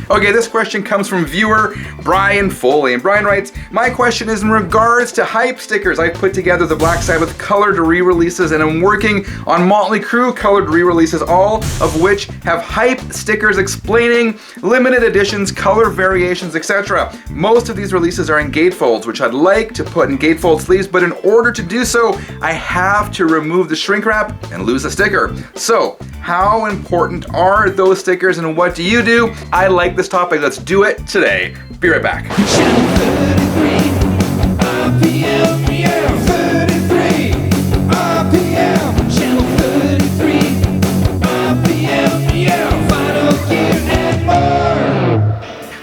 Okay, this question comes from viewer Brian Foley, and Brian writes, my question is in regards to hype stickers. I've put together the Black Sabbath colored re-releases and I'm working on Motley Crue colored re-releases, all of which have hype stickers explaining limited editions, color variations, etc. Most of these releases are in gatefolds, which I'd like to put in gatefold sleeves, but in order to do so, I have to remove the shrink wrap and lose the sticker. So, how important are those stickers and what do you do? I like this topic. Let's do it today. Be right back.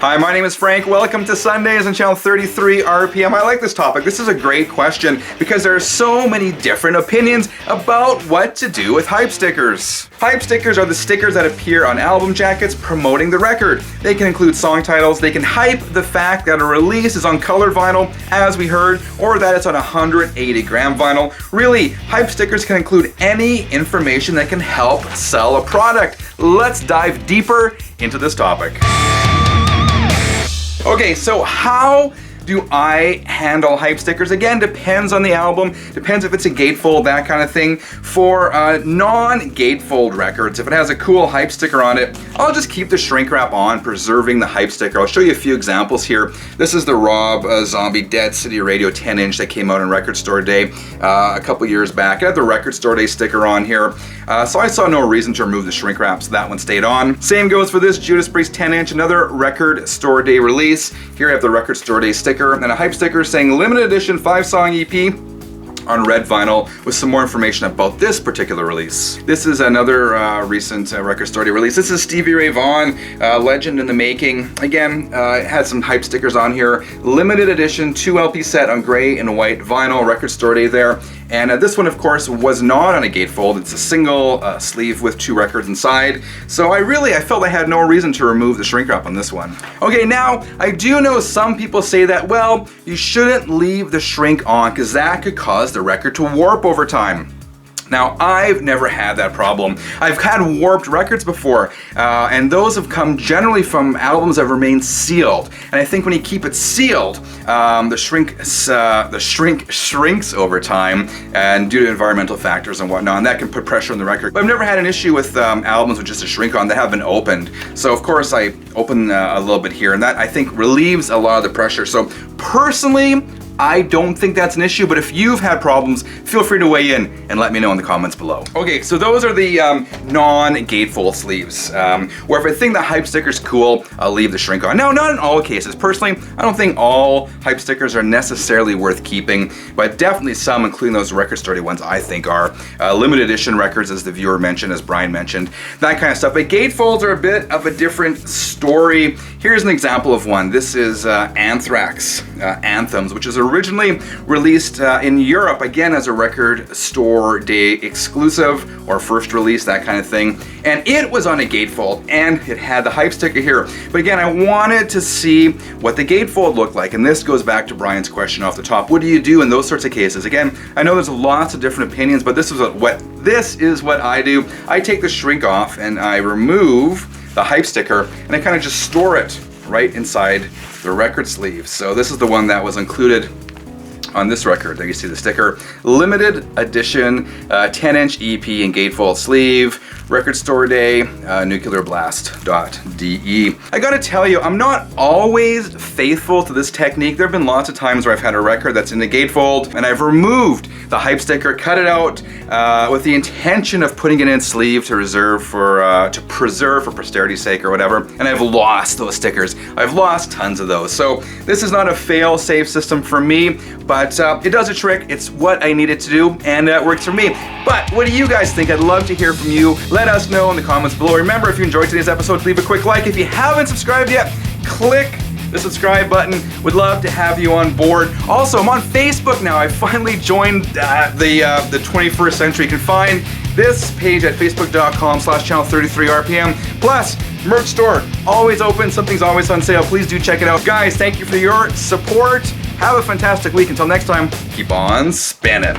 Hi, my name is Frank. Welcome to Sundays on channel 33 RPM. I like this topic. This is a great question because there are so many different opinions about what to do with hype stickers. Hype stickers are the stickers that appear on album jackets promoting the record. They can include song titles. They can hype the fact that a release is on colored vinyl, as we heard, or that it's on 180 gram vinyl. Really, hype stickers can include any information that can help sell a product. Let's dive deeper into this topic. Okay, so how do I handle hype stickers? Again, depends on the album, depends if it's a gatefold, that kind of thing. For non-gatefold records, if it has a cool hype sticker on it, I'll just keep the shrink wrap on, preserving the hype sticker. I'll show you a few examples here. This is the Rob Zombie Dead City Radio 10-inch that came out on Record Store Day a couple years back. I had the Record Store Day sticker on here, so I saw no reason to remove the shrink wrap, so that one stayed on. Same goes for this Judas Priest 10-inch, another Record Store Day release. Here I have the Record Store Day sticker and a hype sticker saying limited edition 5-song EP on red vinyl with some more information about this particular release. This is another recent Record Store Day release. This is Stevie Ray Vaughan, legend in the making. Again, it had some hype stickers on here. Limited edition 2 LP set on gray and white vinyl, Record Store Day there. And this one, of course, was not on a gatefold. It's a single sleeve with 2 records inside. So I felt I had no reason to remove the shrink wrap on this one. Okay, now, I do know some people say that, well, you shouldn't leave the shrink on because that could cause the record to warp over time. Now, I've never had that problem. I've had warped records before, and those have come generally from albums that have remained sealed. And I think when you keep it sealed, the shrink shrinks over time, and due to environmental factors and whatnot, and that can put pressure on the record. But I've never had an issue with albums with just a shrink on that have been opened. So of course I open a little bit here, and that I think relieves a lot of the pressure. So personally, I don't think that's an issue, but if you've had problems, feel free to weigh in and let me know in the comments below. Okay, so those are the non-gatefold sleeves, where if I think the hype sticker's cool, I'll leave the shrink on. Now, not in all cases. Personally, I don't think all hype stickers are necessarily worth keeping, but definitely some, including those Record Store Day ones, I think are. Limited edition records, as the viewer mentioned, as Brian mentioned, that kind of stuff. But gatefolds are a bit of a different story. Here's an example of one. This is Anthrax Anthems, which is originally released in Europe, again as a Record Store Day exclusive or first release, that kind of thing. And it was on a gatefold and it had the hype sticker here. But again, I wanted to see what the gatefold looked like. And this goes back to Brian's question off the top. What do you do in those sorts of cases? Again, I know there's lots of different opinions, but this is what I do. I take the shrink off and I remove the hype sticker and I kind of just store it right inside the record sleeve. So this is the one that was included on this record. There you see the sticker. Limited edition 10-inch EP and gatefold sleeve. Record Store Day, nuclearblast.de. I gotta tell you, I'm not always faithful to this technique. There have been lots of times where I've had a record that's in the gatefold and I've removed the hype sticker, cut it out with the intention of putting it in sleeve to preserve for posterity's sake or whatever, and I've lost those stickers. I've lost tons of those. So this is not a fail-safe system for me, but it does a trick. It's what I needed to do, and it works for me. But what do you guys think? I'd love to hear from you. Let us know in the comments below. Remember, if you enjoyed today's episode, leave a quick like. If you haven't subscribed yet, click the subscribe button. Would love to have you on board. Also, I'm on Facebook now. I finally joined the 21st century. You can find this page at facebook.com/channel33rpm. Plus, merch store, always open. Something's always on sale. Please do check it out. Guys, thank you for your support. Have a fantastic week. Until next time, keep on spinning.